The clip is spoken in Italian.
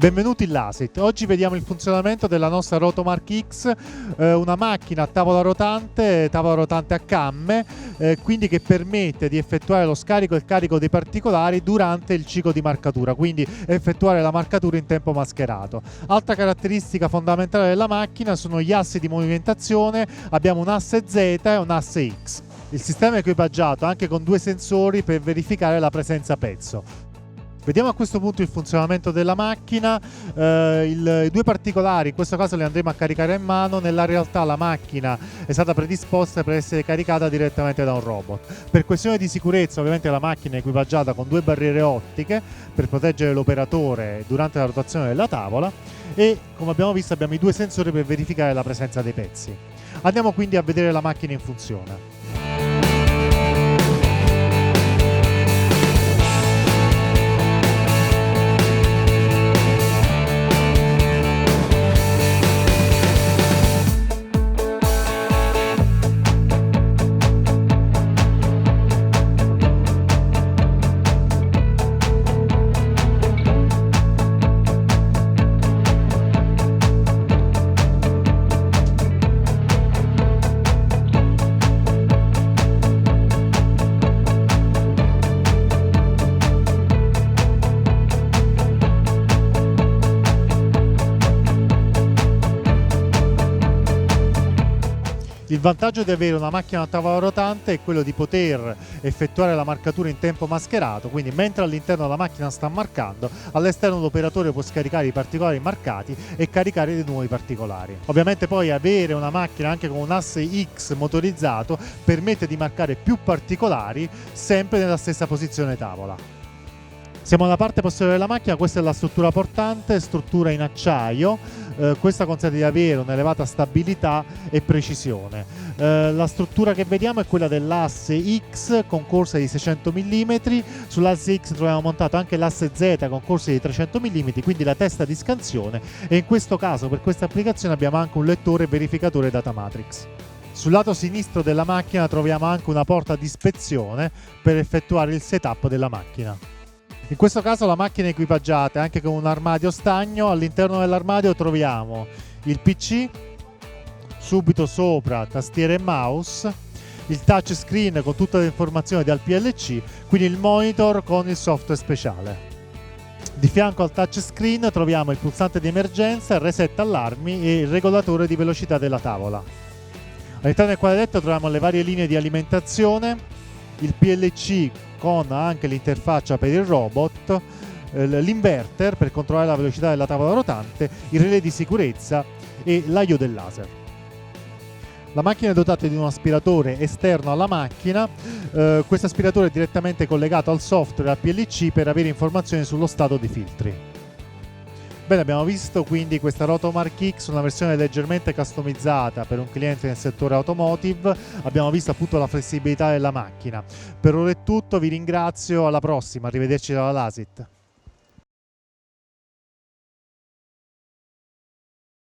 Benvenuti in Lasit. Oggi vediamo il funzionamento della nostra Rotomark X, una macchina a tavola rotante a camme, quindi che permette di effettuare lo scarico e il carico dei particolari durante il ciclo di marcatura, quindi effettuare la marcatura in tempo mascherato. Altra caratteristica fondamentale della macchina sono gli assi di movimentazione, abbiamo un asse Z e un asse X. Il sistema è equipaggiato anche con due sensori per verificare la presenza pezzo. Vediamo a questo punto il funzionamento della macchina. I due particolari in questo caso li andremo a caricare in mano. Nella realtà la macchina è stata predisposta per essere caricata direttamente da un robot. Per questione di sicurezza ovviamente la macchina è equipaggiata con due barriere ottiche per proteggere l'operatore durante la rotazione della tavola e, come abbiamo visto, abbiamo i due sensori per verificare la presenza dei pezzi. Andiamo quindi a vedere la macchina in funzione. Il vantaggio di avere una macchina a tavola rotante è quello di poter effettuare la marcatura in tempo mascherato, quindi mentre all'interno la macchina sta marcando, all'esterno l'operatore può scaricare i particolari marcati e caricare dei nuovi particolari. Ovviamente poi avere una macchina anche con un asse X motorizzato permette di marcare più particolari sempre nella stessa posizione tavola. Siamo alla parte posteriore della macchina, questa è la struttura portante, struttura in acciaio, questa consente di avere un'elevata stabilità e precisione. La struttura che vediamo è quella dell'asse X con corsa di 600 mm, sull'asse X troviamo montato anche l'asse Z con corsa di 300 mm, quindi la testa di scansione, e in questo caso per questa applicazione abbiamo anche un lettore verificatore data matrix. Sul lato sinistro della macchina troviamo anche una porta di ispezione per effettuare il setup della macchina. In questo caso la macchina è equipaggiata anche con un armadio stagno. All'interno dell'armadio troviamo il PC, subito sopra tastiera e mouse, il touchscreen con tutte le informazioni dal PLC, quindi il monitor con il software speciale. Di fianco al touchscreen troviamo il pulsante di emergenza, il reset allarmi e il regolatore di velocità della tavola. All'interno del quadretto troviamo le varie linee di alimentazione, il PLC con anche l'interfaccia per il robot, l'inverter per controllare la velocità della tavola rotante, il relay di sicurezza e l'IO del laser. La macchina è dotata di un aspiratore esterno alla macchina, questo aspiratore è direttamente collegato al software e al PLC per avere informazioni sullo stato dei filtri. Bene, abbiamo visto quindi questa Rotomark X, una versione leggermente customizzata per un cliente nel settore automotive. Abbiamo visto appunto la flessibilità della macchina. Per ora è tutto, vi ringrazio, alla prossima, arrivederci dalla Lasit.